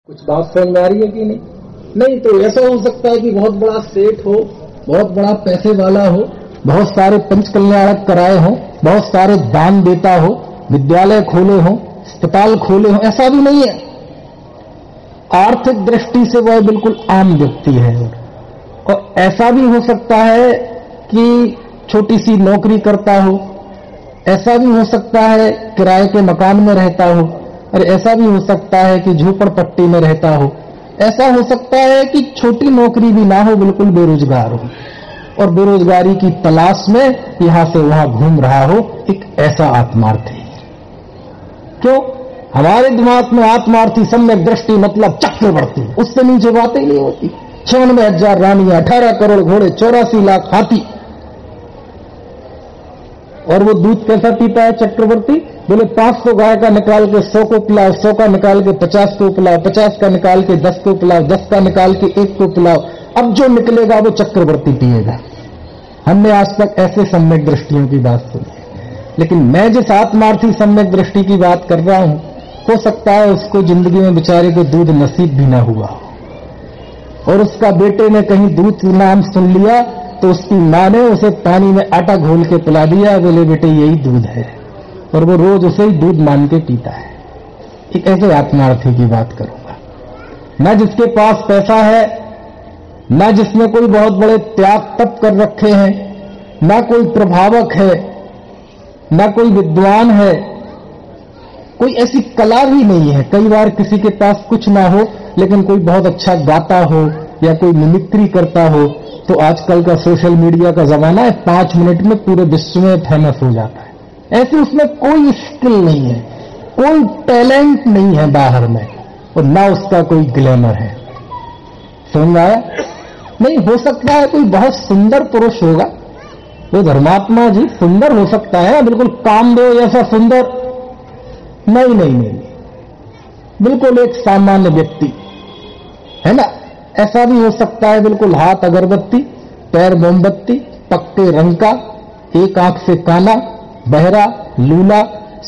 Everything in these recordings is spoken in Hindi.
कुछ बात समझ में आ रही है कि नहीं? नहीं तो ऐसा हो सकता है कि बहुत बड़ा सेठ हो, बहुत बड़ा पैसे वाला हो, बहुत सारे पंच कल्याणक कराए हो, बहुत सारे दान देता हो, विद्यालय खोले हो, अस्पताल खोले हो, ऐसा भी नहीं है। आर्थिक दृष्टि से वह बिल्कुल आम व्यक्ति है। और ऐसा भी हो सकता है कि छोटी सी नौकरी करता हो, ऐसा भी हो सकता है किराए के मकान में रहता हो, और ऐसा भी हो सकता है कि झोपड़पट्टी में रहता हो, ऐसा हो सकता है कि छोटी नौकरी भी ना हो, बिल्कुल बेरोजगार हो और बेरोजगारी की तलाश में यहां से वहां घूम रहा हो, एक ऐसा आत्मार्थी। क्यों? हमारे दिमाग में आत्मार्थी सम्यक दृष्टि मतलब चक्रवर्ती, उससे नीचे बातें नहीं होती। 96,000 रानियां, 18 करोड़ घोड़े, 84 लाख हाथी। और वो दूध कैसा पीता है चक्रवर्ती? बोले 500 गाय का निकाल के 100 को पिलाओ, 100 का निकाल के 50 को पिलाओ, 50 का निकाल के 10 को पिलाओ, 10 का निकाल के 1 को पिलाओ, अब जो निकलेगा वो चक्रवर्ती पिएगा। हमने आज तक ऐसे सम्यक दृष्टियों की बात सुनी है। लेकिन मैं जिस आत्मार्थी सम्यक दृष्टि की बात कर रहा हूं, हो सकता है उसको जिंदगी में बेचारे को दूध नसीब भी ना हुआ और उसका बेटे ने कहीं दूध नाम सुन लिया तो उसकी मां ने उसे पानी में आटा घोल के पिला दिया, बोले बेटे यही दूध है, और वो रोज उसे ही दूध मान के पीता है। एक ऐसे आत्मार्थी की बात करूंगा, न जिसके पास पैसा है, न जिसने कोई बहुत बड़े त्याग तप कर रखे हैं, न कोई प्रभावक है, न कोई विद्वान है, कोई ऐसी कला भी नहीं है। कई बार किसी के पास कुछ ना हो लेकिन कोई बहुत अच्छा गाता हो या कोई मिमिक्री करता हो, तो आजकल का सोशल मीडिया का जमाना है, 5 मिनट में पूरे विश्व में फेमस हो जाता है। ऐसे उसमें कोई स्किल नहीं है, कोई टैलेंट नहीं है बाहर में, और ना उसका कोई ग्लैमर है। समझ में आया? नहीं, हो सकता है कोई बहुत सुंदर पुरुष होगा, वो धर्मात्मा जी सुंदर हो सकता है, बिल्कुल कामदेव जैसा सुंदर, नहीं, बिल्कुल एक सामान्य व्यक्ति है ना। ऐसा भी हो सकता है बिल्कुल हाथ अगरबत्ती, पैर मोमबत्ती, पक्के रंग का, एक आंख से काला, बहरा, लूला,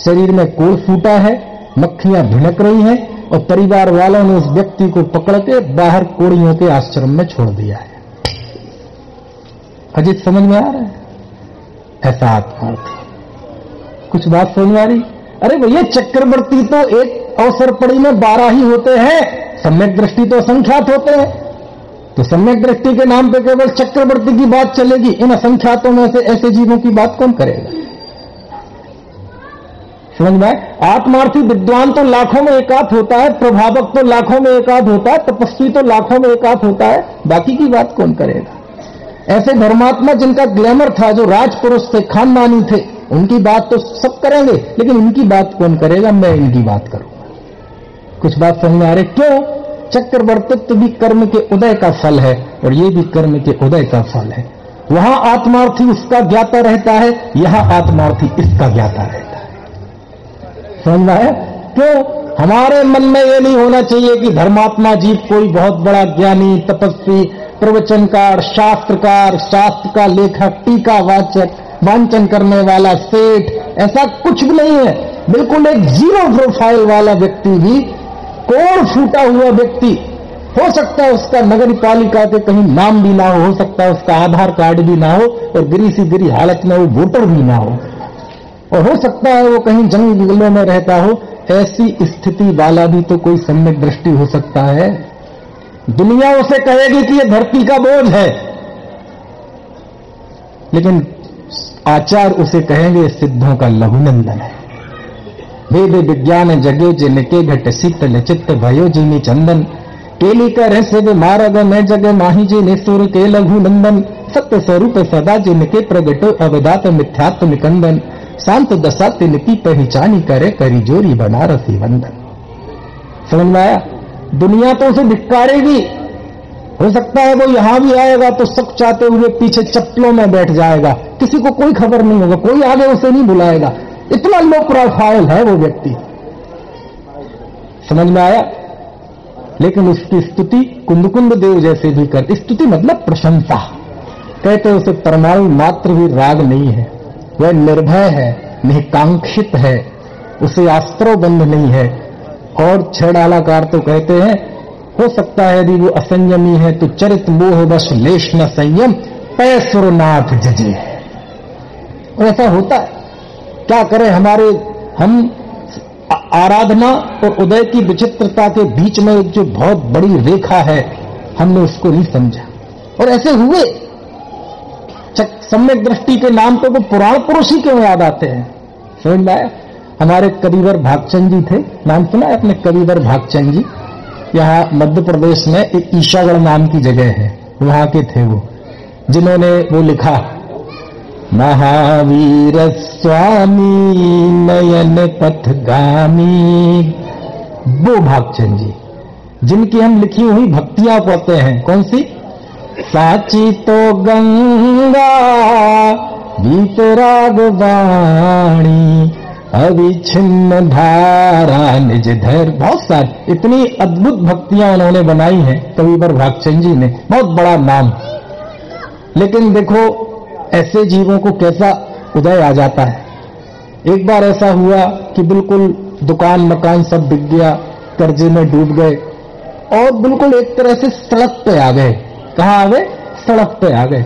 शरीर में कोढ़ फूटा है, मक्खियां भिनक रही हैं, और परिवार वालों ने उस व्यक्ति को पकड़ के बाहर कोड़ियों के आश्रम में छोड़ दिया है। अजीत समझ में आ रहा है? ऐसा आत्मार्थी। कुछ बात समझ में आ रही? अरे भैया, चक्रवर्ती तो एक अवसर पड़ी में 12 ही होते हैं, सम्यक दृष्टि तो असंख्यात होते हैं। तो सम्यक दृष्टि के नाम पे केवल चक्रवर्ती की बात चलेगी, इन असंख्यातों में से ऐसे जीवों की बात कौन करेगा? समझ में आए? आत्मार्थी विद्वान तो लाखों में एकाध होता है, प्रभावक तो लाखों में एकाध होता है, तपस्वी तो लाखों में एकाध होता है, बाकी की बात कौन करेगा? ऐसे धर्मात्मा जिनका ग्लैमर था, जो राजपुरुष थे, खानदानी थे, उनकी बात तो सब करेंगे, लेकिन उनकी बात कौन करेगा? मैं इनकी बात करूंगा। कुछ बात समझ में आ रही? क्यों? चक्रवर्तित्व भी कर्म के उदय का फल है, और ये भी कर्म के उदय का फल है। वहां आत्मार्थी उसका ज्ञाता रहता है, यहां आत्मार्थी इसका ज्ञाता रहता है। समझ में आया? क्यों? हमारे मन में ये नहीं होना चाहिए कि धर्मात्मा जीव कोई बहुत बड़ा ज्ञानी, तपस्वी, प्रवचनकार, शास्त्रकार, शास्त्र का लेखक, टीका वाचक, वांचन करने वाला सेठ, ऐसा कुछ भी नहीं है। बिल्कुल एक जीरो प्रोफाइल वाला व्यक्ति भी, कोढ़ फूटा हुआ व्यक्ति, हो सकता है उसका नगर पालिका के कहीं नाम भी ना हो सकता है उसका आधार कार्ड भी ना हो, और गिरी सी गिरी हालत में वो वोटर भी ना हो, और हो सकता है वो कहीं जंगलों में रहता हो। ऐसी स्थिति वाला भी तो कोई सम्यक दृष्टि हो सकता है। दुनिया उसे कहेगी कि ये धरती का बोझ है, लेकिन आचार उसे कहेंगे सिद्धों का लघुनंदन है। वेद विज्ञान जगे जिनके घट शीतल चित्त भयो जिनी चंदन, केली कर से मारग में जग माही जी निसुर के लघुनंदन, सत्य स्वरूप सदा जिनके प्रगटो अवदात मिथ्यात्व निकंदन, शांत दशा तिनकी पहचानी करे करी जोरी बनारसी वंदन। समझ में आया? दुनिया तो उसे धिक्कारेगी, हो सकता है वो यहां भी आएगा तो सब चाहते हुए पीछे चप्पलों में बैठ जाएगा, किसी को कोई खबर नहीं होगा, कोई आगे उसे नहीं बुलाएगा, इतना लो प्रोफाइल है वो व्यक्ति। समझ में आया? लेकिन उसकी स्तुति कुंदकुंद देव जैसे भी कर, स्तुति मतलब प्रशंसा, कहते उसे परमाणु मात्र भी राग नहीं है, वह निर्भय है, निकांक्षित है, उसे आस्त्रो बंध नहीं है, और छेड़ालाकार तो कहते हैं, हो सकता है यदि वो असंयमी है तो चरित मोह वश लेश न संयम पैसुरनाथ जजे। ऐसा होता है, क्या करें, हम आराधना और उदय की विचित्रता के बीच में एक जो बहुत बड़ी रेखा है, हमने उसको नहीं समझा और ऐसे हुए। सम्यक दृष्टि के नाम पे वो पुराण पुरुष ही क्यों याद आते हैं, समझ में आया। हमारे कविवर भागचंद जी थे, नाम सुना है अपने कविवर भागचंद जी? यहाँ मध्य प्रदेश में एक ईशागढ़ नाम की जगह है, वहां के थे वो, जिन्होंने वो लिखा महावीर स्वामी नयन पथगामी, वो भागचंद जी जिनकी हम लिखी हुई भक्तियां पढ़ते हैं। कौन सी? साची तो गंगा वीतराग वाणी अविच्छिन्न धारा निज धर, बहुत सारी इतनी अद्भुत भक्तियां उन्होंने बनाई हैं कविवर भागचंद जी ने, बहुत बड़ा नाम। लेकिन देखो ऐसे जीवों को कैसा उदय आ जाता है। एक बार ऐसा हुआ कि बिल्कुल दुकान मकान सब बिक गया, कर्जे में डूब गए और बिल्कुल एक तरह से सड़क पे आ गए। कहां आ गए? सड़क पे आ गए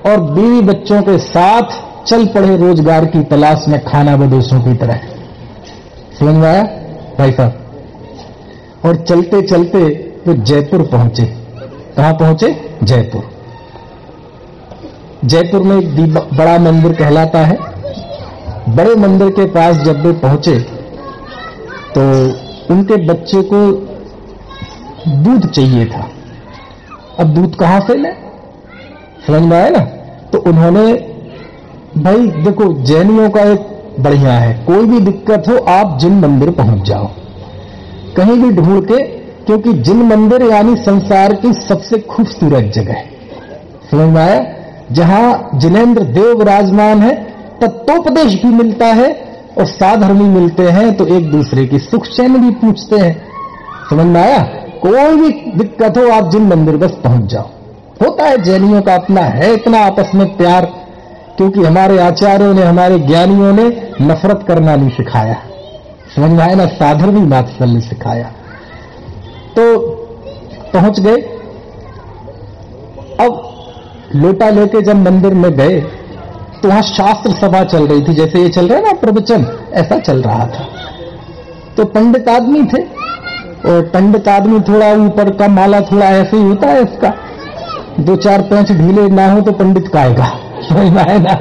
और बीवी बच्चों के साथ चल पड़े रोजगार की तलाश में, खाना बदोशों की तरह। समझ में आया भाई साहब? और चलते चलते वो जयपुर पहुंचे। कहां पहुंचे? जयपुर। जयपुर में एक बड़ा मंदिर कहलाता है। बड़े मंदिर के पास जब वे पहुंचे तो उनके बच्चे को दूध चाहिए था। अब दूध कहां से ले, समझ में आया ना? तो उन्होंने, भाई देखो जैनियों का एक बढ़िया है, कोई भी दिक्कत हो आप जिन मंदिर पहुंच जाओ, कहीं भी ढूंढ के, क्योंकि जिन मंदिर यानी संसार की सबसे खूबसूरत जगह, समझ में आया, जहां जिनेंद्र देव विराजमान है, तत्वोपदेश भी मिलता है और साधर्मी मिलते हैं, तो एक दूसरे की सुख चैन भी पूछते हैं। समझ में आया? कोई भी दिक्कत हो आप जिन मंदिर बस पहुंच जाओ। होता है जैनियों का अपना है इतना आपस में प्यार, क्योंकि हमारे आचार्यों ने, हमारे ज्ञानियों ने नफरत करना नहीं सिखाया, समझ में आया ना, साधर्मी वात्सल्य सिखाया। तो पहुंच गए। अब लोटा लेके जब मंदिर में गए तो वहां शास्त्र सभा चल रही थी, जैसे ये चल रहा है ना प्रवचन, ऐसा चल रहा था। तो पंडित आदमी थे और पंडित आदमी थोड़ा ऊपर का माला थोड़ा ऐसे ही होता है इसका, दो चार पैंच ढीले ना हो तो पंडित काएगा, समझ में आया ना?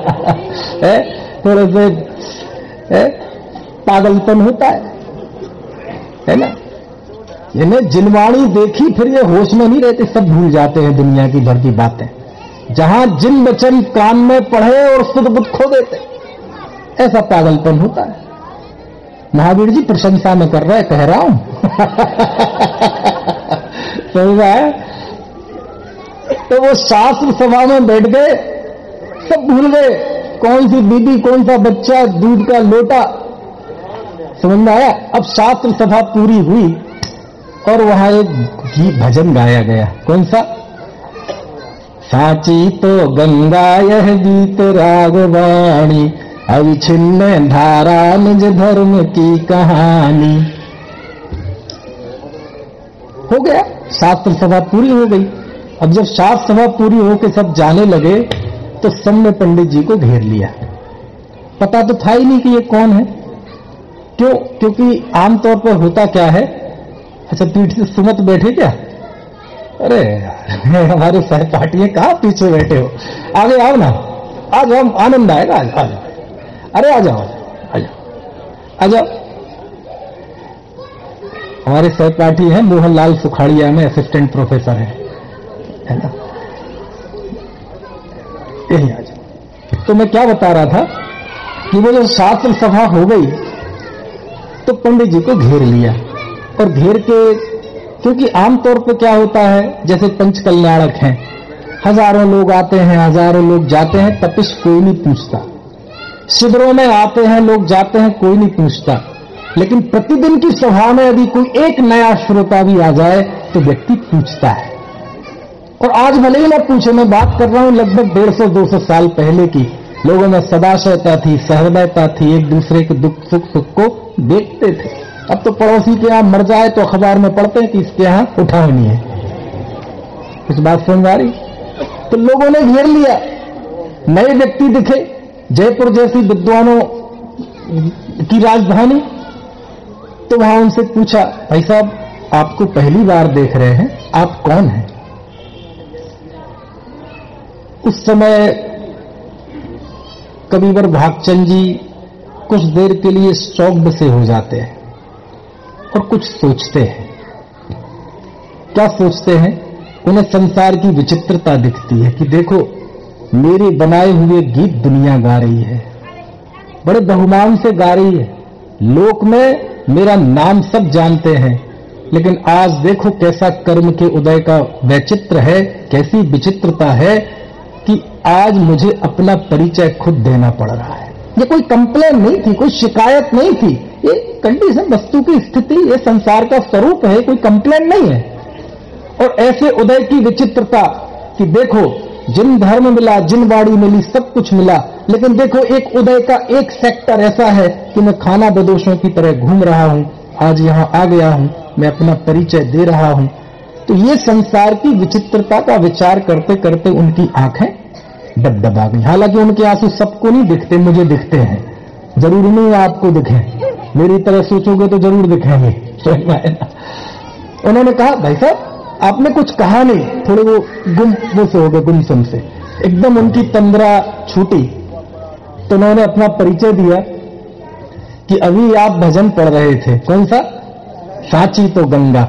थोड़े से पागलपन होता है ना? इन्हें जिनवाणी देखी फिर ये होश में नहीं रहते, सब भूल जाते हैं दुनिया की भर की बातें। जहां जिन वचन कान में पढ़े और सुध बुद्ध खो देते, ऐसा पागलपन होता है। महावीर जी प्रशंसा में कर रहे, कह रहा हूं। समझ रहा है? तो वो शास्त्र सभा में बैठ गए, सब भूल गए, कौन सी बीबी, कौन सा बच्चा, दूध का लोटा, समझ में आया? अब शास्त्र सभा पूरी हुई और वहां एक गीत भजन गाया गया। कौन सा? साची तो गंगा यह गीत रागवाणी अविच्छिन्न धारा निज धर्म की कहानी। हो गया, शास्त्र सभा पूरी हो गई। अब जब शास्त्र सभा पूरी होकर सब जाने लगे तो सबने पंडित जी को घेर लिया। पता तो था ही नहीं कि ये कौन है। क्यों? क्योंकि आमतौर पर होता क्या है, अच्छा पीठ से सुमत बैठे क्या? अरे हमारे सहपाठी कहाँ पीछे बैठे हो, आगे आओ ना, आ जाओ, आनंद आएगा, आ जाओ। अरे आ जाओ, आ जाओ, आ जाओ। हमारे सहपाठी हैं मोहनलाल सुखाड़िया में असिस्टेंट प्रोफेसर है ना? यही आ जाओ। तो मैं क्या बता रहा था कि वो जब शास्त्र सभा हो गई तो पंडित जी को घेर लिया और घेर के, क्योंकि आमतौर पर क्या होता है, जैसे पंच कल्याणक हैं, हजारों लोग आते हैं, हजारों लोग जाते हैं, तपिश कोई नहीं पूछता। शिविरों में आते हैं लोग, जाते हैं, कोई नहीं पूछता। लेकिन प्रतिदिन की सभा में यदि कोई एक नया श्रोता भी आ जाए तो व्यक्ति पूछता है। और आज भले ही ना पूछे, मैं बात कर रहा हूं लगभग 150-200 साल पहले की। लोगों में सदाशयता थी, सहृदयता थी, एक दूसरे के दुख सुख को देखते थे, अब तो पड़ोसी के यहां मर जाए तो अखबार में पढ़ते हैं कि इसके यहां उठावनी है। इस बात समझ आ रही? तो लोगों ने घेर लिया, नए व्यक्ति दिखे, जयपुर जैसी विद्वानों की राजधानी। तो वहां उनसे पूछा, भाई साहब आपको पहली बार देख रहे हैं, आप कौन हैं? उस समय कविवर भागचंद जी कुछ देर के लिए शॉक्ड से हो जाते हैं और कुछ सोचते हैं। क्या सोचते हैं? उन्हें संसार की विचित्रता दिखती है कि देखो मेरे बनाए हुए गीत दुनिया गा रही है, बड़े बहुमान से गा रही है, लोक में मेरा नाम सब जानते हैं, लेकिन आज देखो कैसा कर्म के उदय का वैचित्र है, कैसी विचित्रता है कि आज मुझे अपना परिचय खुद देना पड़ रहा है। ये कोई कंप्लेन नहीं थी, कोई शिकायत नहीं थी, ये कंडीशन, वस्तु की स्थिति, ये संसार का स्वरूप है, कोई कंप्लेन नहीं है। और ऐसे उदय की विचित्रता कि देखो जिन धर्म मिला, जिन वाणी मिली, सब कुछ मिला, लेकिन देखो एक उदय का एक सेक्टर ऐसा है कि मैं खाना बदोशों की तरह घूम रहा हूं, आज यहां आ गया हूं, मैं अपना परिचय दे रहा हूं। तो ये संसार की विचित्रता का विचार करते करते उनकी आंखें डबडबा गई। हालांकि उनके आंसू सबको नहीं दिखते, मुझे दिखते हैं, जरूरी नहीं आपको दिखे, मेरी तरह सोचोगे तो जरूर दिखेंगे। उन्होंने कहा, भाई साहब आपने कुछ कहा नहीं, थोड़े वो से हो गए, गुमसुम से, एकदम उनकी तंद्रा छूटी। तो उन्होंने अपना परिचय दिया कि अभी आप भजन पढ़ रहे थे, कौन सा? साची तो गंगा।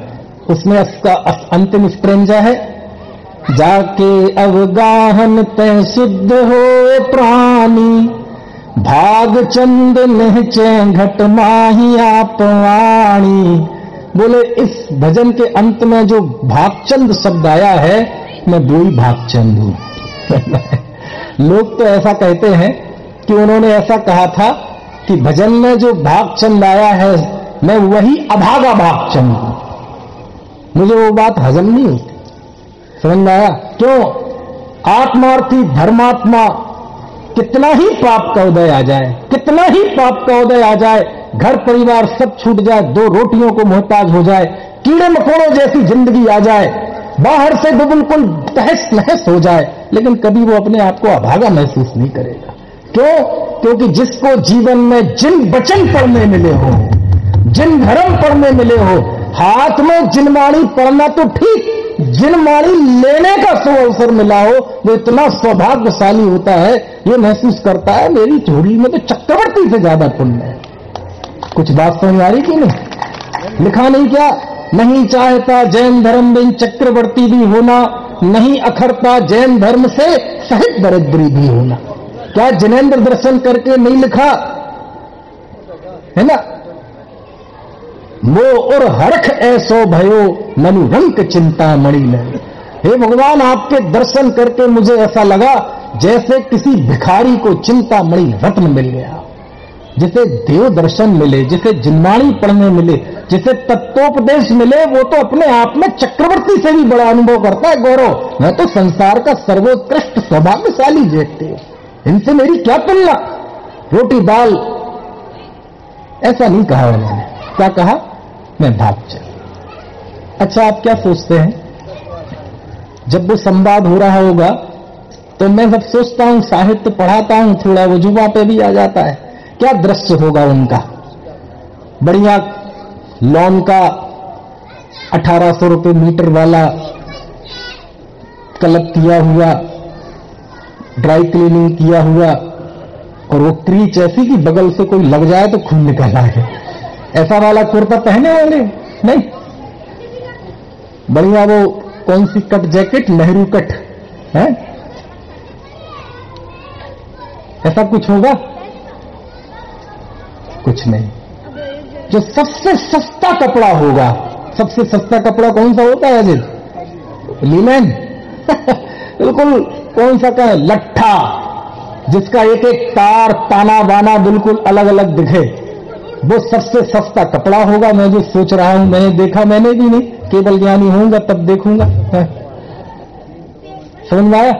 उसमें उसका अंतिम स्ट्रेंजा है, जाके अवगाहन तय शुद्ध हो प्राणी, भाग चंद निहचे घट माही आप वाणी। बोले इस भजन के अंत में जो भागचंद शब्द आया है, मैं वही भागचंद हूं। लोग तो ऐसा कहते हैं कि उन्होंने ऐसा कहा था कि भजन में जो भागचंद आया है, मैं वही अभागा भागचंद हूं। मुझे वो बात हजम नहीं होती, समझ में आया? क्यों? आत्मार्थी धर्मात्मा कितना ही पाप का उदय आ जाए, कितना ही पाप का उदय आ जाए, घर परिवार सब छूट जाए, 2 रोटियों को मोहताज हो जाए, कीड़े मकोड़ों जैसी जिंदगी आ जाए, बाहर से वो बिल्कुल तहस नहस हो जाए, लेकिन कभी वो अपने आप को अभागा महसूस नहीं करेगा। क्यों? क्योंकि जिसको जीवन में जिन वचन पढ़ने मिले हो, जिन धर्म पढ़ने मिले हो, हाथ में जिनवाणी पढ़ना तो ठीक, जिनवाणी लेने का सो अवसर मिला हो, वो इतना सौभाग्यशाली होता है, ये महसूस करता है मेरी झोली में तो चक्रवर्ती से ज्यादा पुण्य है। कुछ बात समझ आ रही कि नहीं? लिखा नहीं क्या? नहीं चाहता जैन धर्म बिन चक्रवर्ती भी होना, नहीं अखरता जैन धर्म से सहित दरिद्री भी होना। क्या जिनेंद्र दर्शन करके नहीं लिखा है ना? मोह और हरख ऐसो भयो मनु रंक चिंता मणि लय। हे भगवान, आपके दर्शन करके मुझे ऐसा लगा जैसे किसी भिखारी को चिंता मणि रत्न मिल गया, जिसे देव दर्शन मिले, जिसे जिनवाणी पढ़ने मिले, जिसे तत्वोपदेश मिले, वो तो अपने आप में चक्रवर्ती से भी बड़ा अनुभव करता है। गौरव, मैं तो संसार का सर्वोत्कृष्ट सौभाग्यशाली व्यक्ति हूं, इनसे मेरी क्या तुलना? रोटी दाल ऐसा नहीं कहा उन्होंने। क्या कहा? मैं भागचंद। अच्छा, आप क्या सोचते हैं? जब वो संवाद हो रहा होगा तो मैं जब सोचता हूं, साहित्य पढ़ाता हूं, थोड़ा वो जुबा पे भी आ जाता है, क्या दृश्य होगा उनका? बढ़िया लॉन का 1800 रुपये मीटर वाला कलप किया हुआ, ड्राई क्लीनिंग किया हुआ, और वो क्रीच ऐसी कि बगल से कोई लग जाए तो खून निकल आए, ऐसा वाला कुर्ता पहने होंगे? नहीं, बढ़िया वो कौन सी कट जैकेट, नेहरू कट है, ऐसा कुछ होगा? कुछ नहीं। जो सबसे सस्ता कपड़ा होगा, सबसे सस्ता कपड़ा कौन सा होता है अजीत? लिनेन। बिल्कुल कौन सा का लट्ठा, जिसका एक एक तार ताना बाना बिल्कुल अलग अलग दिखे, वो सबसे सस्ता कपड़ा होगा। मैं जो सोच रहा हूं, मैंने देखा, मैंने भी नहीं, केवल ज्ञानी होऊंगा तब देखूंगा। समझ में आया?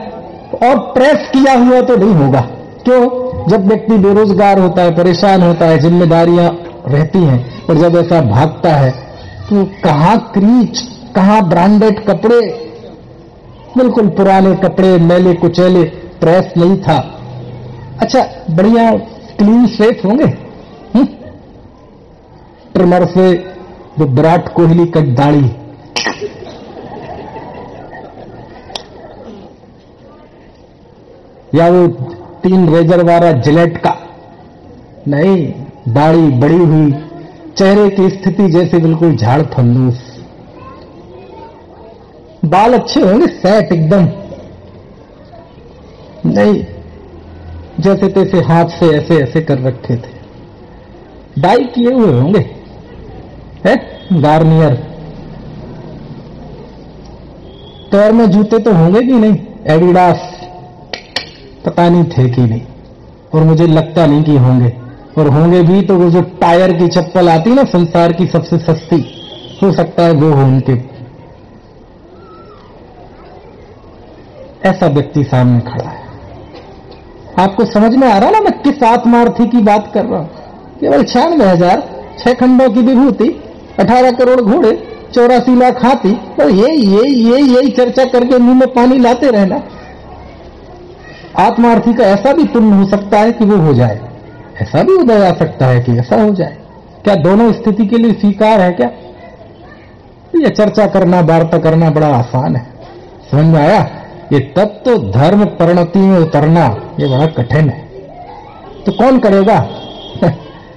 और प्रेस किया हुआ तो नहीं होगा। क्यों? जब व्यक्ति बेरोजगार होता है, परेशान होता है, जिम्मेदारियां रहती हैं, और जब ऐसा भागता है तो कहां क्रीच, कहां ब्रांडेड कपड़े, बिल्कुल पुराने कपड़े, मैले कुचैले, प्रेस नहीं था। अच्छा, बढ़िया क्लीन शेव होंगे, ट्रिमर से वो विराट कोहली कट दाढ़ी, या वो 3 रेजर वाला जिलेट का, नहीं, दाढ़ी बड़ी हुई, चेहरे की स्थिति जैसे बिल्कुल झाड़ फंदूस, बाल अच्छे होंगे, सेट एकदम, नहीं जैसे तैसे हाथ से ऐसे ऐसे कर रखे थे, डाई किए हुए होंगे, है गार्नियर, पैर में जूते तो होंगे कि नहीं, एडिडास, पता नहीं थे कि नहीं, और मुझे लगता नहीं कि होंगे, और होंगे भी तो वो जो टायर की चप्पल आती ना संसार की सबसे सस्ती, हो सकता है वो हो उनके। ऐसा व्यक्ति सामने खड़ा है। आपको समझ में आ रहा ना मैं किस आत्मार्थी की बात कर रहा हूं? केवल 96,000 6 खंडों की विभूति, 18 करोड़ घोड़े, 84 लाख हाथी, और यही चर्चा करके मुंह में पानी लाते रहना। आत्मार्थी का ऐसा भी पुण्य हो सकता है कि वो हो जाए, ऐसा भी उदय आ सकता है कि ऐसा हो जाए। क्या दोनों स्थिति के लिए स्वीकार है क्या? ये चर्चा करना, वार्ता करना बड़ा आसान है, समझ में आया? ये तत्व धर्म परिणति में उतरना ये बड़ा कठिन है। तो कौन करेगा?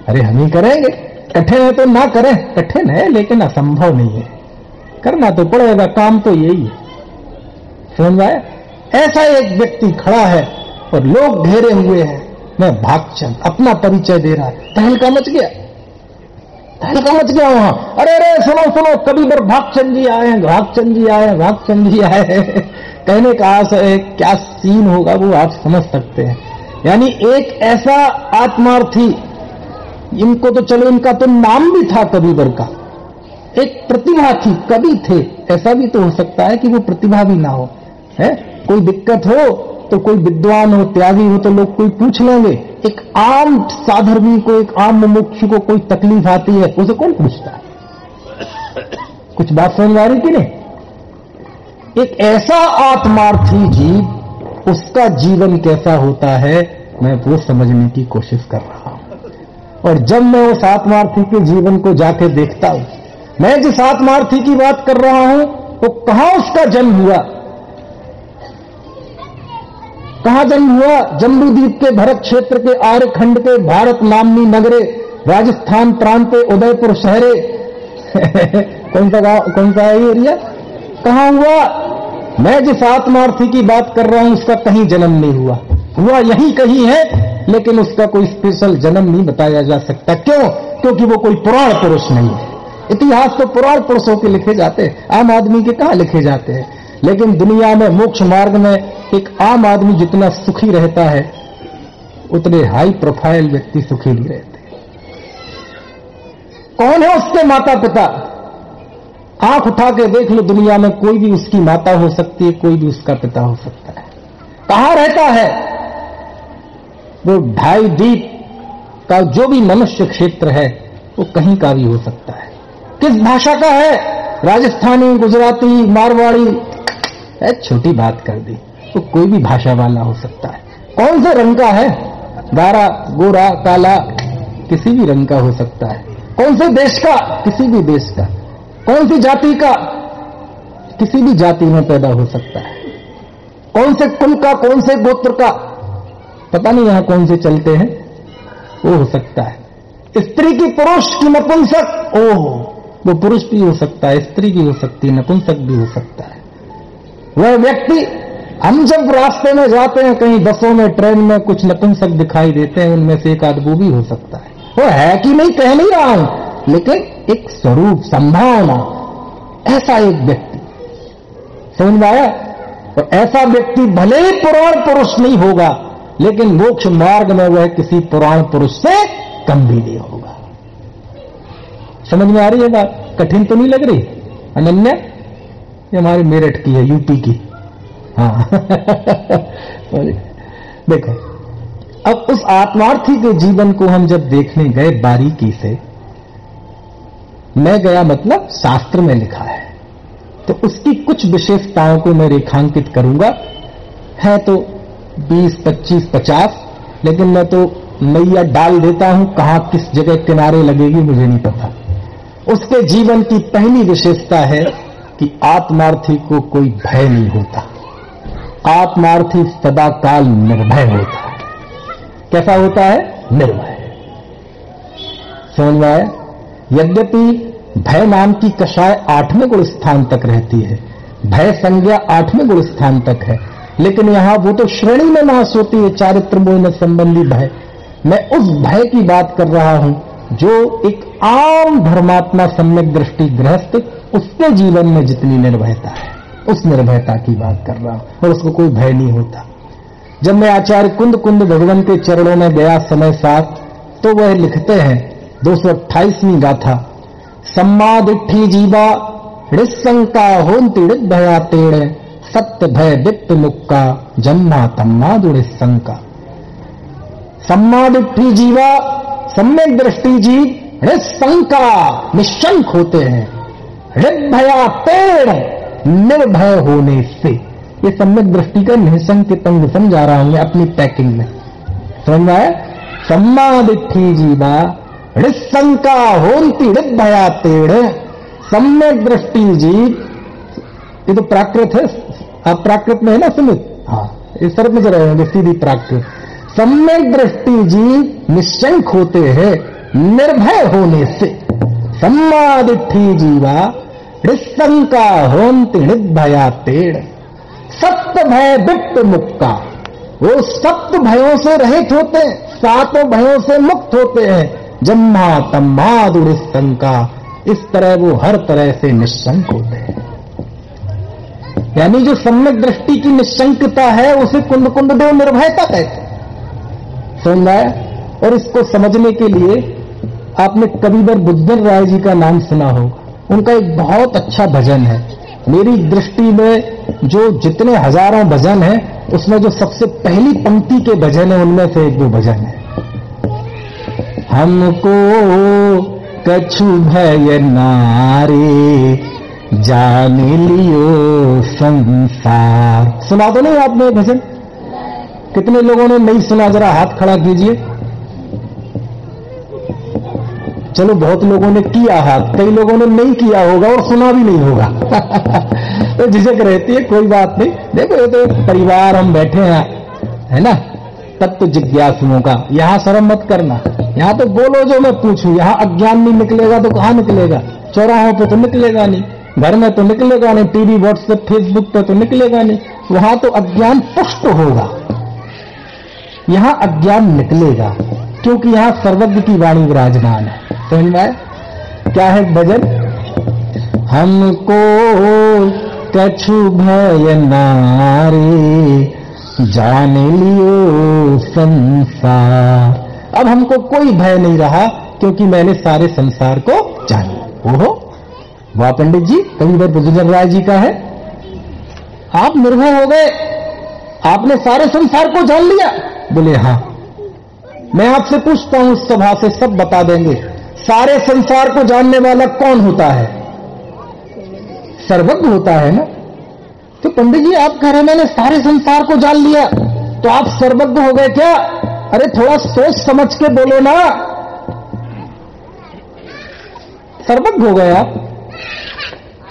अरे हम ही करेंगे। कठिन है तो ना करें, कठिन है लेकिन असंभव नहीं है, करना तो पड़ेगा, काम तो यही है, समझ में आया? ऐसा एक व्यक्ति खड़ा है और लोग घेरे हुए हैं, मैं भागचंद अपना परिचय दे रहा है, तहलका मच गया, तहलका मच गया वहां। अरे सुनो सुनो, कबीर भागचंद जी आए हैं, भागचंद जी आए हैं, भागचंद जी आए हैं। कहने का आशय क्या सीन होगा वो आप समझ सकते हैं। यानी एक ऐसा आत्मार्थी, इनको तो चलो इनका तो नाम भी था कबीर का, एक प्रतिभा थी, कवि थे, ऐसा भी तो हो सकता है कि वो प्रतिभा भी ना हो, है? कोई दिक्कत हो तो कोई विद्वान हो, त्यागी हो तो लोग कोई पूछ लेंगे। एक आम साधर्मी को, एक आम मुमुक्षु को कोई तकलीफ आती है, उसे कौन पूछता है? कुछ बात समझ आ रही कि नहीं? एक ऐसा आत्मार्थी जीव, उसका जीवन कैसा होता है, मैं वो समझने की कोशिश कर रहा हूं। और जब मैं उस आत्मार्थी के जीवन को जाके देखता हूं, मैं जिस आत्मार्थी की बात कर रहा हूं वो कहां उसका जन्म हुआ, कहां जन्म हुआ? जम्बूद्वीप के भरत क्षेत्र के आर्यखंड के भारत नामनी नगरे, राजस्थान प्रांत, उदयपुर शहरे। कौन सा है ये एरिया? कहां हुआ? मैं जिस आत्मार्थी की बात कर रहा हूं उसका कहीं जन्म नहीं हुआ, हुआ यही कहीं है, लेकिन उसका कोई स्पेशल जन्म नहीं बताया जा सकता। क्यों? क्योंकि वो कोई पुराण पुरुष नहीं है। इतिहास तो पुराण पुरुषों के लिखे जाते हैं, आम आदमी के कहां लिखे जाते हैं। लेकिन दुनिया में मोक्ष मार्ग में एक आम आदमी जितना सुखी रहता है, उतने हाई प्रोफाइल व्यक्ति सुखी नहीं रहते। कौन है उसके माता पिता? आंख उठा के देख लो, दुनिया में कोई भी उसकी माता हो सकती है, कोई भी उसका पिता हो सकता है। कहां रहता है? वो 2.5 द्वीप का जो भी मनुष्य क्षेत्र है वो कहीं का भी हो सकता है। किस भाषा का है? राजस्थानी, गुजराती, मारवाड़ी, छोटी बात कर दी, तो कोई भी भाषा वाला हो सकता है। कौन से रंग का है? गारा, गोरा, काला, किसी भी रंग का हो सकता है। कौन से देश का? किसी भी देश का। कौन सी जाति का? किसी भी जाति में पैदा हो सकता है। कौन से कुल का, कौन से गोत्र का, पता नहीं यहां कौन से चलते हैं, वो हो सकता है। स्त्री की पुरुष की नपुंसक, ओह वो पुरुष भी हो सकता है, स्त्री भी हो सकती है, नपुंसक भी हो सकता है। वह व्यक्ति, हम जब रास्ते में जाते हैं, कहीं बसों में, ट्रेन में, कुछ नपुंसक दिखाई देते हैं, उनमें से एक आध वो भी हो सकता है। वो है कि नहीं कह नहीं रहा हूं, लेकिन एक स्वरूप, संभावना, ऐसा एक व्यक्ति, समझ में आया? तो ऐसा व्यक्ति भले ही पुराण पुरुष नहीं होगा, लेकिन मोक्ष मार्ग में वह किसी पुराण पुरुष से कम भी नहीं होगा। समझ में आ रही है बात? कठिन तो नहीं लग रही? अनन्या ये हमारी मेरठ की है, यूपी की। हाँ देखो, अब उस आत्मार्थी के जीवन को हम जब देखने गए बारीकी से, मैं गया मतलब शास्त्र में लिखा है। तो उसकी कुछ विशेषताओं को मैं रेखांकित करूंगा। है तो 20, 25, 50, लेकिन मैं तो नैया डाल देता हूं, कहां किस जगह किनारे लगेगी मुझे नहीं पता। उसके जीवन की पहली विशेषता है कि आत्मार्थी को कोई भय नहीं होता। आत्मार्थी सदा काल निर्भय होता है। कैसा होता है? निर्भय। समझ में आया? यद्यपि भय नाम की कषाय 8वें गुण स्थान तक रहती है, भय संज्ञा 8वें गुण स्थान तक है, लेकिन यहां वो तो श्रेणी में नाश होती है, चारित्र मोह संबंधी भय। मैं उस भय की बात कर रहा हूं जो एक आम धर्मात्मा सम्यक दृष्टि गृहस्थ, उसके जीवन में जितनी निर्भयता है, उस निर्भयता की बात कर रहा हूं, और उसको कोई भय नहीं होता। जब मैं आचार्य कुंद कुंद भगवान के चरणों में गया समय साथ, तो वह लिखते हैं 228वीं गाथा, सम्मादिट्ठी जीवा ऋसंका होन्ति भया तेड़, सत्य भय दिप्त मुक्का जन्मा तम्मा दुरिसंका। सम्मादिट्ठी जीवा, सम्यक दृष्टि जीव ऋसंका निशंक होते हैं, हृदया पेड़ निर्भय होने से। ये सम्यक दृष्टि का निसंकितंग समझा रहा हूं मैं अपनी पैकिंग में। समझ में आया? सम्मादिट्ठी जीवा ऋसंका होन्ति हृदया तेड़, सम्यक दृष्टि जीव, ये तो प्राकृत है, आप प्राकृत में है ना सुमित? हाँ, इस तरफ में रहे होंगे सीधी प्राकृत। सम्यक दृष्टि जीव निश्चंक होते हैं निर्भय होने से। सम्मादिट्ठी जीवा ऋसंका होन्ति हृदया तेड़, सप्त भय विप्त मुक्का, वो सप्त भयों से रहित होते हैं, सातों भयों से मुक्त होते हैं। जम्मा तम्मा दुरिसंका, इस तरह वो हर तरह से निशंक होते हैं। यानी जो सम्यक दृष्टि की निशंकता है उसे कुंद कुंद देव निर्भयता कहते हैं। समझ आया? और इसको समझने के लिए आपने कविवर बुद्धन राय जी का नाम सुना होगा। उनका एक बहुत अच्छा भजन है। मेरी दृष्टि में जो जितने हजारों भजन हैं, उसमें जो सबसे पहली पंक्ति के भजन है, उनमें से एक वो भजन है, हमको कछु भय नारे जान लियो संसार। सुना तो नहीं आपने भजन? कितने लोगों ने नहीं सुना? जरा हाथ खड़ा कीजिए। चलो, बहुत लोगों ने किया हाथ, कई लोगों ने नहीं किया होगा और सुना भी नहीं होगा। तो झिझक रहती है, कोई बात नहीं। देखो, ये तो एक परिवार हम बैठे हैं, है ना? तब तो जिज्ञासुओं का यहां शर्म मत करना। यहां तो बोलो जो मैं पूछूं। यहां अज्ञान नहीं निकलेगा तो कहां निकलेगा? चौराहों पे तो निकलेगा नहीं, घर में तो निकलेगा नहीं, टीवी, व्हाट्सएप, फेसबुक पे तो निकलेगा नहीं। वहां तो अज्ञान पुष्ट होगा, यहां अज्ञान निकलेगा, क्योंकि यहां सर्वज्ञ की वाणी विराजमान है। समझ में आया? क्या है भजन? हमको कछु भय नारे जान लियो संसार। अब हमको कोई भय नहीं रहा, क्योंकि मैंने सारे संसार को जान लिया। ओहो वाह पंडित जी, कविवर बुद्धन राय जी का है। आप निर्भय हो गए, आपने सारे संसार को जान लिया। बोले हाँ। मैं आपसे पूछता हूं, उस सभा से सब बता देंगे, सारे संसार को जानने वाला कौन होता है? सर्वज्ञ होता है ना। तो पंडित जी आप कह रहे हैं मैंने सारे संसार को जान लिया, तो आप सर्वज्ञ हो गए क्या? अरे थोड़ा सोच समझ के बोलो ना। सर्वज्ञ हो गए आप।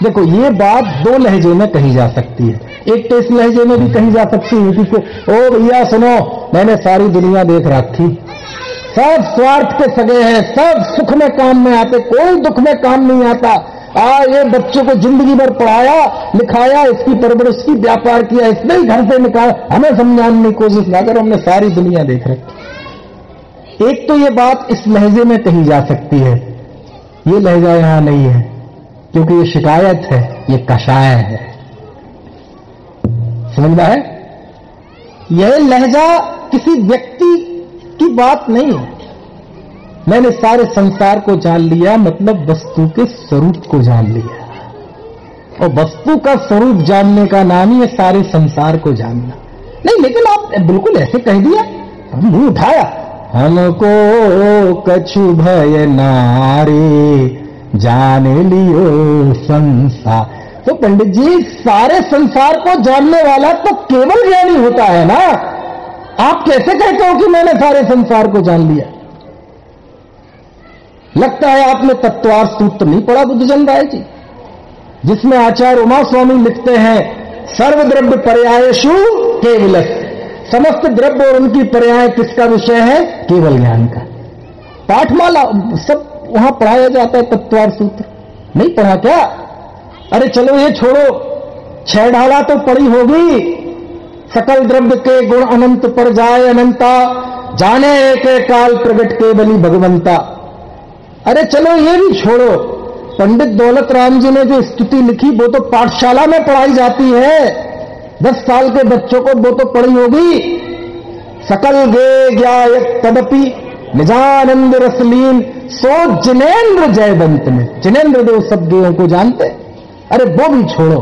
देखो, ये बात दो लहजे में कही जा सकती है। एक तो इस लहजे में भी कही जा सकती है कि ओ भैया सुनो, मैंने सारी दुनिया देख रखी, सब स्वार्थ के सगे हैं, सब सुख में काम में आते, कोई दुख में काम नहीं आता। ये बच्चों को जिंदगी भर पढ़ाया लिखाया, इसकी परवरिश की, व्यापार किया, इसने ही घर से निकाला, हमें समझाने की कोशिश ना करो, हमने सारी दुनिया देख रखी। एक तो ये बात इस लहजे में कही जा सकती है, ये लहजा यहां नहीं है, क्योंकि ये शिकायत है, ये कषाय है। समझ में है? यह लहजा किसी व्यक्ति की बात नहीं है। मैंने सारे संसार को जान लिया, मतलब वस्तु के स्वरूप को जान लिया, और वस्तु का स्वरूप जानने का नाम ही है सारे संसार को जानना। नहीं, लेकिन आप बिल्कुल ऐसे कह दिया, हम मुंह उठाया, हमको कछु भय नारे जान लियो संसार। तो पंडित जी, सारे संसार को जानने वाला तो केवल ज्ञानी होता है ना। आप कैसे कहते हो कि मैंने सारे संसार को जान लिया? लगता है आपने तत्वार्थ सूत्र नहीं पढ़ा बुद्धजन राय जी, जिसमें आचार्य उमा स्वामी लिखते हैं सर्वद्रव्य पर्यायेषु केवलस्य, समस्त द्रव्य और उनकी पर्याय किसका विषय है? केवल ज्ञान का। पाठमाला सब वहां पढ़ाया जाता है तत्वार्थ सूत्र, नहीं पढ़ा क्या? अरे चलो ये छोड़ो, छह ढाला तो पढ़ी होगी, सकल द्रव्य के गुण अनंत पर जाए अनंता, जाने एक काल प्रगट केवली भगवंता। अरे चलो ये भी छोड़ो, पंडित दौलत राम जी ने जो स्तुति लिखी वो तो पाठशाला में पढ़ाई जाती है, 10 साल के बच्चों को वो तो पढ़ी होगी। सकल गे ज्ञायक तदपि निजानंद रसलीन, सो जिनेन्द्र जयवंत में, जिनेन्द्र देव सब गेयों को जानते। अरे वो भी छोड़ो,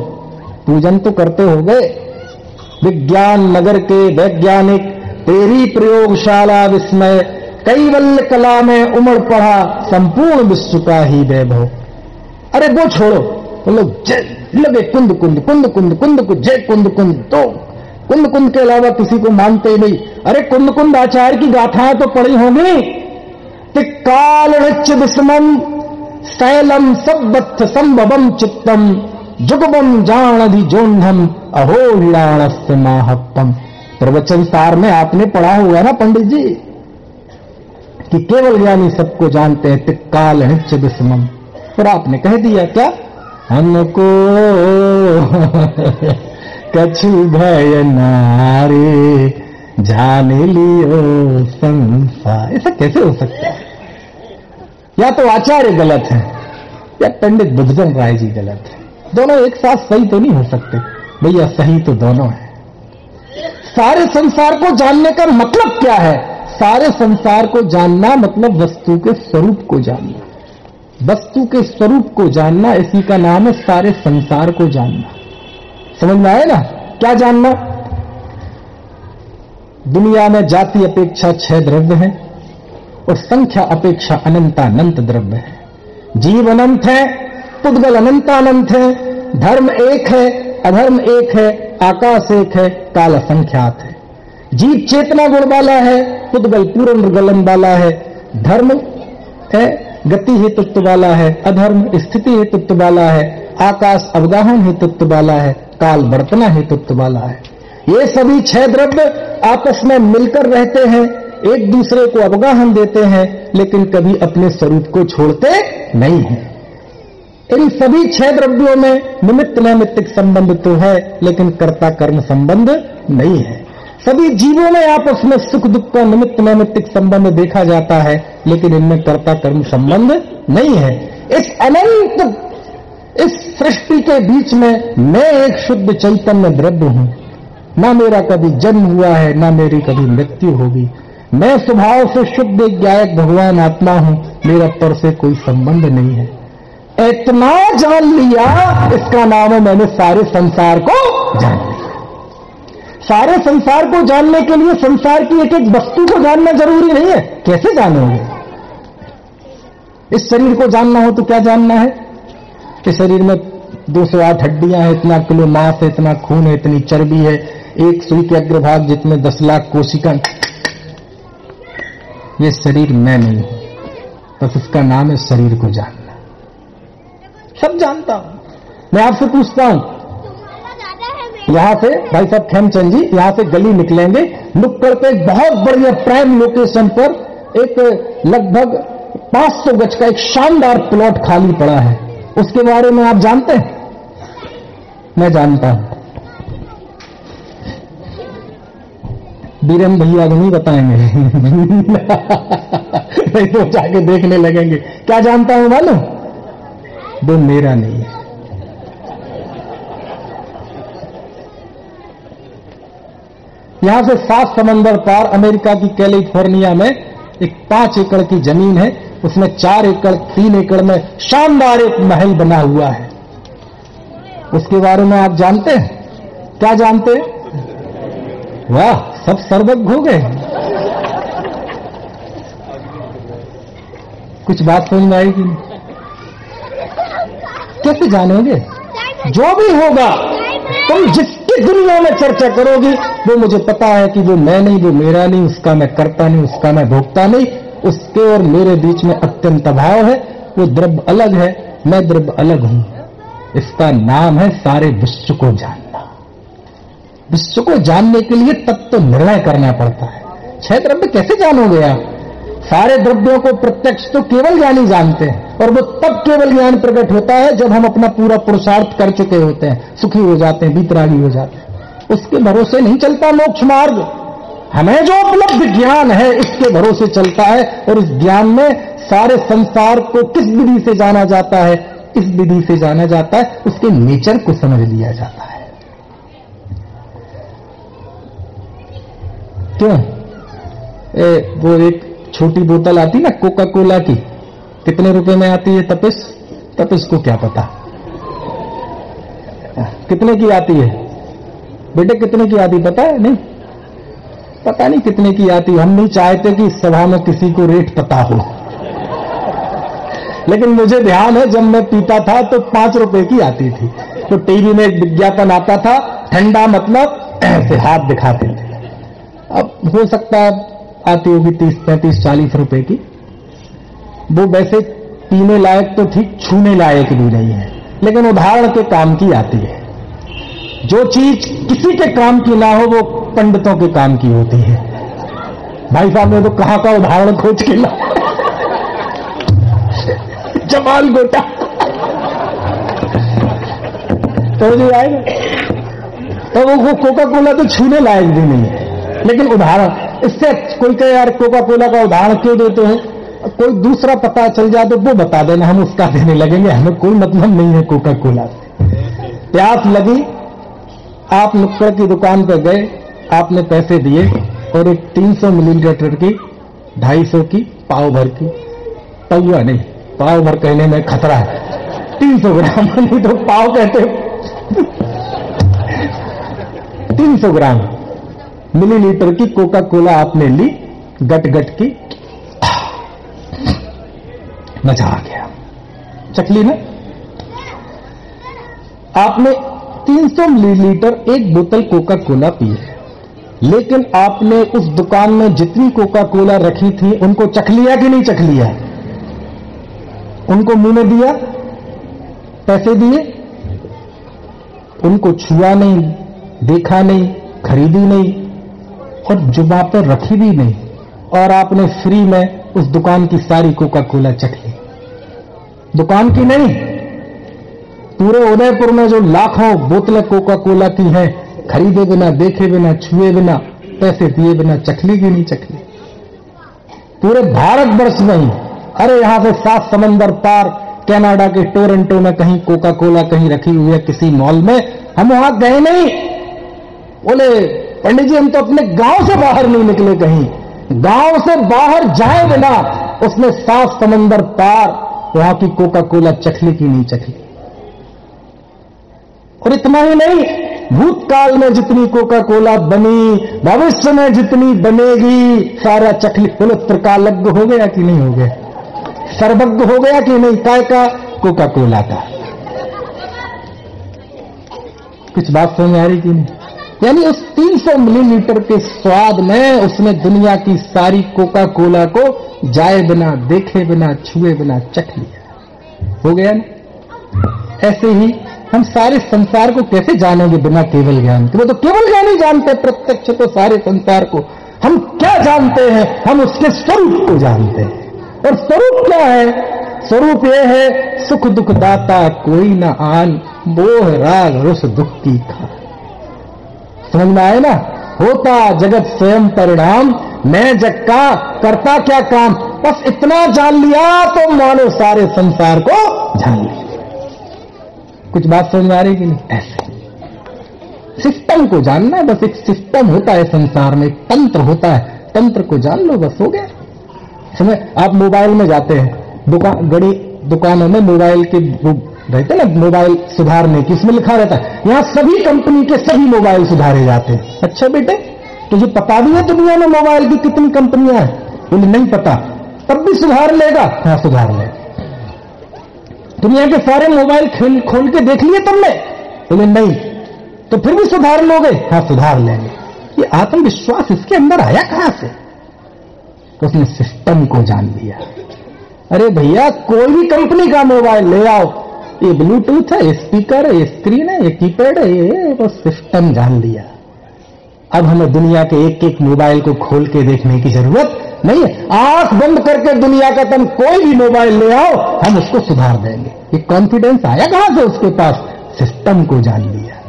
पूजन तो करते हो गए। विज्ञान नगर के वैज्ञानिक, तेरी प्रयोगशाला विस्मय, कैवल्य कला में उमड़ पड़ा संपूर्ण विश्व का ही वैभव। अरे वो छोड़ो, वो लोग लगे कुंद कुंद कुंद कुंद कुंद कुंद जय कुंद कुंद, तो कुंद कुंद के अलावा किसी को मानते ही नहीं। अरे कुंद कुंद आचार्य की गाथाएं तो पढ़ी होंगी। तिक्काल नृत्य विस्मम शैलम सब्बत्थ संभवम चित्तम, जुगबम जानधि जोन्हम अहो हीराणस्य माहप्पम। प्रवचन सार में आपने पढ़ा हुआ ना पंडित जी कि केवल ज्ञानी सबको जानते हैं, तिक्काल नृत्य विस्मम। और आपने कह दिया क्या? हमको कछु भय नारे, जान लियो संसार। ऐसा कैसे हो सकता है? या तो आचार्य गलत है या पंडित बुद्धजन राय जी गलत है। दोनों एक साथ सही तो नहीं हो सकते भैया, सही तो दोनों है। सारे संसार को जानने का मतलब क्या है? सारे संसार को जानना मतलब वस्तु के स्वरूप को जानना। वस्तु के स्वरूप को जानना, इसी का नाम है सारे संसार को जानना। समझ में आए ना? क्या जानना? दुनिया में जाति अपेक्षा 6 द्रव्य हैं और संख्या अपेक्षा अनंतानंत द्रव्य है। जीव अनंत है, पुद्गल अनंतानंत है, धर्म एक है, अधर्म एक है, आकाश एक है, काल असंख्यात है। जीव चेतना गुण वाला है, पुद्गल पूर्ण गलन वाला है, धर्म है गति हेतुत्व वाला है, अधर्म स्थिति हेतुत्व वाला है, आकाश अवगाहन हेतुत्व वाला है, काल वर्तना हेतुत्व वाला है। ये सभी 6 द्रव्य आपस में मिलकर रहते हैं, एक दूसरे को अवगाहन देते हैं, लेकिन कभी अपने स्वरूप को छोड़ते नहीं हैं। इन सभी 6 द्रव्यों में निमित्त नैमित्तिक संबंध तो है, लेकिन कर्ता कर्म संबंध नहीं है। सभी जीवों में आपस में सुख दुख का निमित्त नैमित्तिक संबंध देखा जाता है, लेकिन इनमें कर्ता कर्म संबंध नहीं है। इस अनंत इस सृष्टि के बीच में मैं एक शुद्ध चैतन्य द्रव्य हूं। ना मेरा कभी जन्म हुआ है, ना मेरी कभी मृत्यु होगी। मैं स्वभाव से शुद्ध एक गायक भगवान आत्मा हूं, मेरा पर से कोई संबंध नहीं है। इतना जान लिया, इसका नाम है मैंने सारे संसार को जान लिया। सारे संसार को जानने के लिए संसार की एक एक वस्तु को जानना जरूरी नहीं है। कैसे जानोगे? इस शरीर को जानना हो तो क्या जानना है? इस शरीर में 208 हड्डियां हैं, इतना किलो मांस है, इतना खून है, इतनी चर्बी है, एक सुई के अग्रभाग जितने 10 लाख कोशिका। ये शरीर मैं नहीं हूं, बस इसका नाम है शरीर को जानना। सब जानता हूं। मैं आपसे पूछता हूं, यहां से भाई साहब खेमचंद जी, यहां से गली निकलेंगे, नुक्कड़ पे एक बहुत बढ़िया प्राइम लोकेशन पर एक लगभग 500 गज का एक शानदार प्लॉट खाली पड़ा है। उसके बारे में आप जानते हैं? मैं जानता हूं। बीरेन भैया को नहीं बताएंगे नहीं तो जाके देखने लगेंगे। क्या जानता हूं मालूम? वो मेरा नहीं है। यहां से 7 समंदर पार अमेरिका की कैलिफोर्निया में एक 5 एकड़ की जमीन है, उसमें 4 एकड़ 3 एकड़ में शानदार एक महल बना हुआ है। उसके बारे में आप जानते हैं? क्या जानते हैं? वाह, सब सर्वज्ञ हो गए। कुछ बात समझ में आएगी? कैसे जानोगे? जो भी होगा, तुम जिसकी दुनिया में चर्चा करोगी, वो मुझे पता है कि वो मैं नहीं, वो मेरा नहीं, उसका मैं करता नहीं, उसका मैं भोगता नहीं, उसके और मेरे बीच में अत्यंत अभाव है। वो द्रव्य अलग है, मैं द्रव्य अलग हूं। इसका नाम है सारे विश्व को जानना। विश्व को जानने के लिए तत्व निर्णय करना पड़ता है। 6 द्रव्य कैसे जानोगे आप? सारे द्रव्यों को प्रत्यक्ष तो केवल ज्ञानी जानते हैं, और वो तब केवल ज्ञान प्रकट होता है जब हम अपना पूरा पुरुषार्थ कर चुके होते हैं, सुखी हो जाते हैं, वीतरागी हो जाते हैं। उसके भरोसे नहीं चलता मोक्ष मार्ग। हमें जो उपलब्ध ज्ञान है इसके भरोसे चलता है, और इस ज्ञान में सारे संसार को किस विधि से जाना जाता है? इस विधि से जाना जाता है, उसके नेचर को समझ लिया जाता है। क्यों? वो एक छोटी बोतल आती ना कोका कोला की, कितने रुपए में आती है? तपिश को क्या पता कितने की आती है? बेटे कितने की आती पता है? नहीं पता, नहीं कितने की आती। हम नहीं चाहते कि इस सभा में किसी को रेट पता हो, लेकिन मुझे ध्यान है जब मैं पीता था तो 5 रुपए की आती थी। तो टीवी में एक विज्ञापन आता था, ठंडा मतलब ऐसे हाथ दिखाते थे। अब हो सकता है आती होगी 30, 35, 40 रुपए की। वो वैसे पीने लायक तो ठीक, छूने लायक भी नहीं है, लेकिन उदाहरण के काम की आती है। जो चीज किसी के काम की ना हो वो पंडितों के काम की होती है। भाई साहब ने तो कहां का उदाहरण खोज के ला जमाल गोटा तो जो आएगा, तो वो कोका कोला तो छूने लायक भी नहीं है, लेकिन उदाहरण। इससे कोई कहे यार कोका कोला का उदाहरण क्यों देते हैं? कोई दूसरा पता चल जाए तो वो बता देना, हम उसका देने लगेंगे, हमें कोई मतलब नहीं है कोका कोला से। प्यास लगी, आप नुक्कड़ की दुकान पर गए, आपने पैसे दिए और एक 300 मिलीलीटर की 250 की पाव भर की, पौवा नहीं, पाव भर कहने में खतरा है, 300 ग्राम नहीं तो पाव कहते 300 ग्राम मिलीलीटर की कोका कोला आपने ली, गट गट की, मजा आ गया, चखली ना। आपने 300 मिलीलीटर एक बोतल कोका कोला पी है, लेकिन आपने उस दुकान में जितनी कोका कोला रखी थी उनको चख लिया कि नहीं चख लिया? उनको मुंह में दिया, पैसे दिए, उनको छुआ नहीं, देखा नहीं, खरीदी नहीं और जुबान पर रखी भी नहीं, और आपने फ्री में उस दुकान की सारी कोका कोला चख ली। दुकान की नहीं, पूरे उदयपुर में जो लाखों बोतलें कोका कोला की हैं, खरीदे बिना, देखे बिना, छुए बिना, पैसे दिए बिना चख ली कि नहीं चख ली? पूरे भारतवर्ष में ही, अरे यहां से 7 समंदर पार कनाडा के टोरंटो में कहीं कोका कोला कहीं रखी हुई है किसी मॉल में, हम वहां गए नहीं। बोले पंडित जी हम तो अपने गांव से बाहर नहीं निकले, कहीं गांव से बाहर जाए बिना उसने 7 समंदर पार वहां की कोका कोला चखली की नहीं चखली। और इतना ही नहीं, भूतकाल में जितनी कोका कोला बनी, भविष्य में जितनी बनेगी, सारा चखली। बोले त्रिकालज्ञ हो गया कि नहीं हो गया? सर्वज्ञ हो गया कि नहीं? काय का? कोका कोला का। कुछ बात समझ आ रही कि नहीं? यानी उस 300 मिलीलीटर के स्वाद में उसने दुनिया की सारी कोका कोला को जाए बिना, देखे बिना, छुए बिना चख लिया। हो गया ना? ऐसे ही हम सारे संसार को कैसे जानेंगे बिना केवल ज्ञान के? वो तो केवल ज्ञान ही जानते, प्रत्यक्ष तो सारे संसार को। हम क्या जानते हैं? हम उसके स्वरूप को जानते हैं। और स्वरूप क्या है? स्वरूप यह है, सुख दुख दाता कोई न आन, मोह राग रुस दुख की खान। समझ में आए ना? होता जगत स्वयं परिणाम, मैं जग का करता क्या काम। बस इतना जान लिया तो मानो सारे संसार को जान लिया। कुछ बात समझ में आ रही कि नहीं? ऐसे सिस्टम को जानना है, बस एक सिस्टम होता है संसार में, एक तंत्र होता है, तंत्र को जान लो, बस हो गया। समझ? आप मोबाइल में जाते हैं, गड़ी दुकानों में मोबाइल के रहते ना, मोबाइल सुधारने की, उसमें लिखा रहता है यहां सभी कंपनी के सभी मोबाइल सुधारे जाते हैं। अच्छा बेटे, तुझे पता भी है दुनिया में मोबाइल की कितनी कंपनियां हैं? बोले नहीं पता। तब भी सुधार लेगा? हाँ सुधार लेगा। दुनिया के सारे मोबाइल खोल के देख लिए तुमने? बोले नहीं। तो फिर भी सुधार लोगे? हाँ सुधार लेंगे। ये आत्मविश्वास इसके अंदर आया कहां से? तो उसने सिस्टम को जान लिया। अरे भैया कोई भी कंपनी का मोबाइल ले आओ, ये ब्लूटूथ है, ये स्पीकर है, ये स्क्रीन है, ये कीपैड है, ये वो सिस्टम जान लिया। अब हमें दुनिया के एक एक मोबाइल को खोल के देखने की जरूरत नहीं है। आंख बंद करके दुनिया का तुम कोई भी मोबाइल ले आओ, हम उसको सुधार देंगे। ये कॉन्फिडेंस आया कहां से उसके पास? सिस्टम को जान लिया।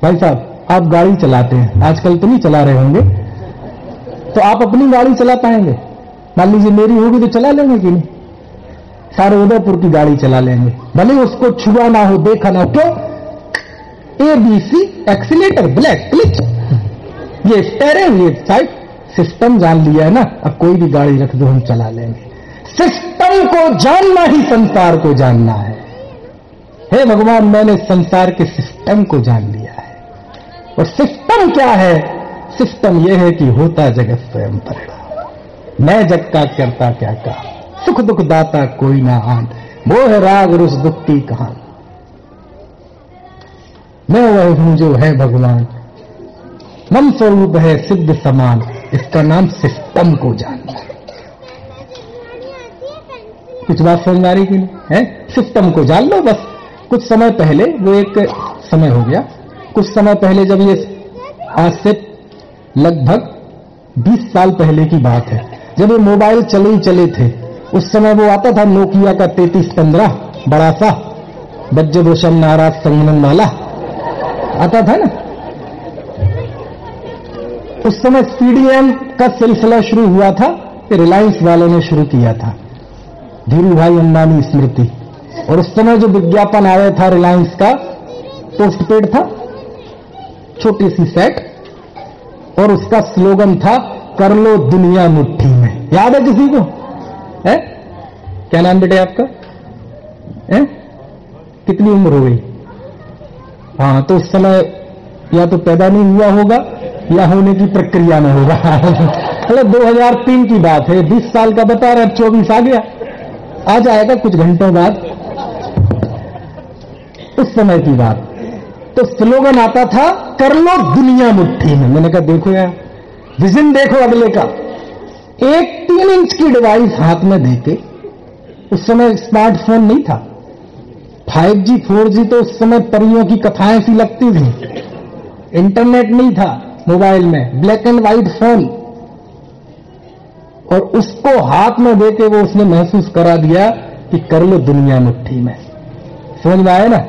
भाई साहब आप गाड़ी चलाते हैं, आजकल तो नहीं चला रहे होंगे, तो आप अपनी गाड़ी चला पाएंगे? मान लीजिए मेरी होगी तो चला लेंगे कि नहीं? सारे उदयपुर की गाड़ी चला लेंगे, भले उसको छुआ ना हो, देखा ना हो। क्यों? ABC एक्सीलेटर, ब्लैक क्लिच, ये स्टीयरिंग, ये साइड, सिस्टम जान लिया है ना। अब कोई भी गाड़ी रख दो हम चला लेंगे। सिस्टम को जानना ही संसार को जानना है। हे भगवान मैंने संसार के सिस्टम को जान लिया है। और सिस्टम क्या है? सिस्टम यह है कि होता जगत स्वयं परिणाम, मैं जग का करता क्या काम, सुख दुख दाता कोई ना आन, मोह राग रुस दुख की कहान, मैं वह हूं जो है भगवान, मम स्वरूप है सिद्ध समान। इसका नाम सिस्टम को जानना है। कुछ बात समझ आ रही कि नहीं है? सिस्टम को जान लो बस। कुछ समय पहले, वो एक समय हो गया, कुछ समय पहले जब ये, आज से लगभग 20 साल पहले की बात है, जब ये मोबाइल चले थे, उस समय वो आता था नोकिया का 3315, बड़ा सा बज्ज भूषण नाराज संगनन वाला आता था ना। उस समय CDM का सिलसिला शुरू हुआ था, रिलायंस वालों ने शुरू किया था, धीरू भाई अंबानी स्मृति। और उस समय जो विज्ञापन आया था रिलायंस का, पोस्टपेड था, छोटी सी सेट, और उसका स्लोगन था कर लो दुनिया मुट्ठी में। याद है किसी को? है? क्या नाम बेटे आपका? है? कितनी उम्र हो गई? हाँ, तो उस समय या तो पैदा नहीं हुआ होगा या होने की प्रक्रिया में होगा। मतलब 2003 की बात है, 20 साल का बता रहे, अब 24 आ गया, आ जाएगा कुछ घंटों बाद। उस समय की बात। तो स्लोगन आता था कर लो दुनिया मुट्ठी में। मैंने कहा देखो यार, विजन देखो अगले का। एक 3 इंच की डिवाइस हाथ में देके, उस समय स्मार्टफोन नहीं था, 5G 4G तो उस समय परियों की कथाएं सी लगती थी, इंटरनेट नहीं था मोबाइल में, ब्लैक एंड व्हाइट फोन, और उसको हाथ में देके वो उसने महसूस करा दिया कि कर लो दुनिया मुट्ठी में। समझ में आया ना?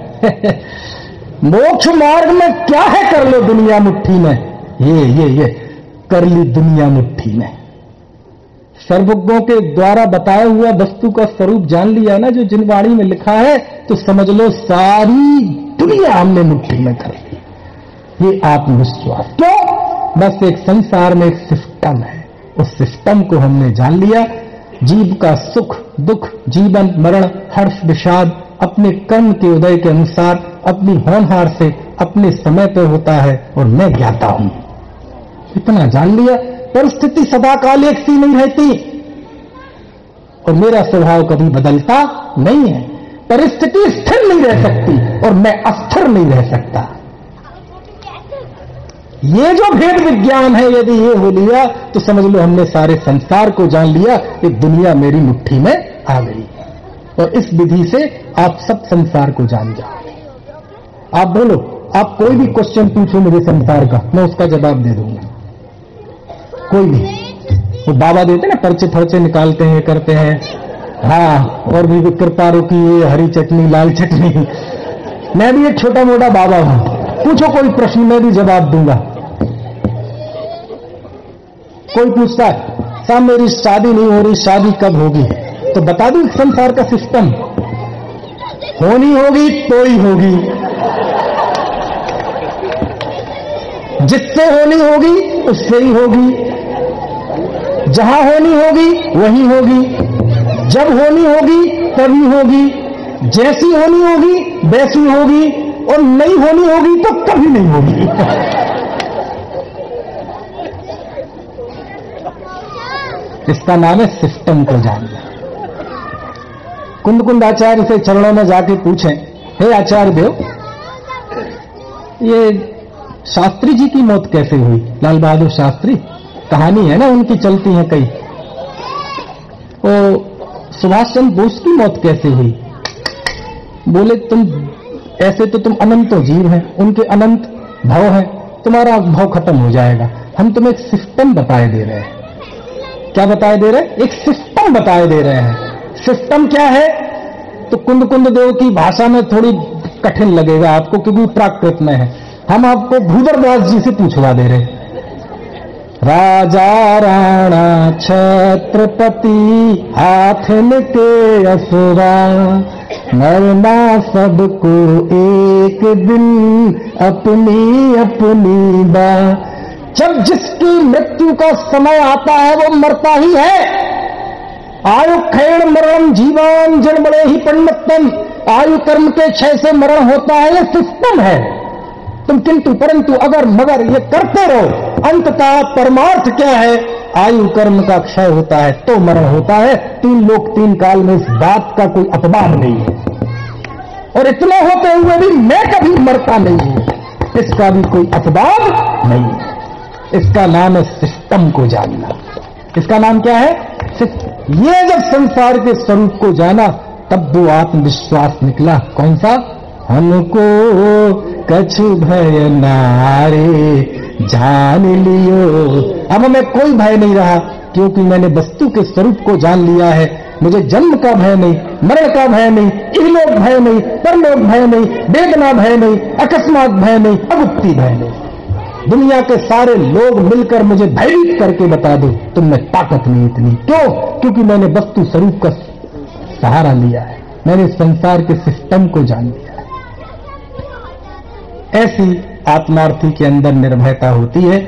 मोक्ष मार्ग में क्या है कर लो दुनिया मुट्ठी में? ये कर ली दुनिया मुट्ठी में। सर्वज्ञों के द्वारा बताया हुआ वस्तु का स्वरूप जान लिया ना, जो जिन वाणी में लिखा है, तो समझ लो सारी दुनिया हमने मुट्ठी में कर ली। ये आत्मविश्वास। क्यों? बस एक संसार में एक सिस्टम है, उस सिस्टम को हमने जान लिया। जीव का सुख दुख, जीवन मरण, हर्ष विषाद अपने कर्म के उदय के अनुसार, अपनी होनहार से, अपने समय पर होता है, और मैं ज्ञाता हूं। इतना जान लिया। परिस्थिति सदाकाल एक सी नहीं रहती, और मेरा स्वभाव कभी बदलता नहीं है। परिस्थिति स्थिर नहीं रह सकती, और मैं अस्थिर नहीं रह सकता। ये जो भेद विज्ञान है, यदि ये हो लिया तो समझ लो हमने सारे संसार को जान लिया। कि दुनिया मेरी मुट्ठी में आ गई, और इस विधि से आप सब संसार को जान जाओ। आप बोलो, आप कोई भी क्वेश्चन पूछो मुझे संसार का, मैं उसका जवाब दे दूंगा। कोई भी। वो बाबा देते ना, पर्चे फर्चे निकालते हैं, करते हैं, हाँ, और भी कृपा रुकी, ये हरी चटनी लाल चटनी। मैं भी एक छोटा मोटा बाबा हूं, पूछो कोई प्रश्न, मैं भी जवाब दूंगा। कोई पूछता है साहब मेरी शादी नहीं हो रही, शादी कब होगी? तो बता दूं संसार का सिस्टम, होनी होगी तो ही होगी, जिससे होनी होगी उससे ही होगी, जहां होनी होगी वहीं होगी, जब होनी होगी तभी होगी, जैसी होनी होगी वैसी होगी, और नहीं होनी होगी तो कभी नहीं होगी। इसका नाम है सिस्टम को जानना। कुंद आचार्य से चरणों में जाके पूछें, हे आचार्य देव, ये शास्त्री जी की मौत कैसे हुई? लाल बहादुर शास्त्री, कहानी है ना उनकी, चलती है कई। सुभाष चंद्र बोस की मौत कैसे हुई? बोले तुम ऐसे तो तुम अनंतो जीव हैं, उनके अनंत भव है, तुम्हारा भव खत्म हो जाएगा। हम तुम्हें एक सिस्टम बताए दे रहे हैं। क्या बताए दे रहे हैं? एक सिस्टम बताए दे रहे हैं। सिस्टम क्या है? तो कुंद देव की भाषा में थोड़ी कठिन लगेगा आपको, क्योंकि प्राकृत में है। हम आपको भूदरदास जी से पूछवा दे रहे हैं। राजा राणा छत्रपति हाथन के असुरा, मरना सबको एक दिन अपनी अपनी बा। जब जिसकी मृत्यु का समय आता है वो मरता ही है। आयु क्षण मरण जीवन जड़ बड़े ही पंडितम, आयु कर्म के क्षय से मरण होता है, ये सिस्टम है। तुम किंतु परंतु अगर मगर ये करते रहो, अंततः परमार्थ क्या है? आयु कर्म का क्षय होता है तो मरण होता है। 3 लोक 3 काल में इस बात का कोई अपवाद नहीं है, और इतना होते हुए भी मैं कभी मरता नहीं हूं, इसका भी कोई अपवाद नहीं है। इसका नाम है सिस्टम को जानना। इसका नाम क्या है? ये जब संसार के स्वरूप को जाना, तब वो आत्मविश्वास निकला। कौन सा? हमको कछु भय नारे जान लियो। अब हमें कोई भय नहीं रहा, क्योंकि मैंने वस्तु के स्वरूप को जान लिया है। मुझे जन्म का भय नहीं, मरण का भय नहीं, इहलोक भय नहीं, परलोक भय नहीं, वेदना भय नहीं, अकस्मात भय नहीं, अगुप्ती भय नहीं। दुनिया के सारे लोग मिलकर मुझे भयभीत करके बता दो, तुम में ताकत नहीं इतनी। क्यों? क्योंकि मैंने वस्तु स्वरूप का सहारा लिया है, मैंने संसार के सिस्टम को जान लिया है। ऐसी आत्मार्थी के अंदर निर्भयता होती है।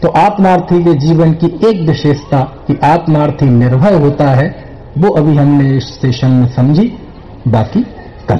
तो आत्मार्थी के जीवन की एक विशेषता कि आत्मार्थी निर्भय होता है, वो अभी हमने इस सेशन में समझी। बाकी कल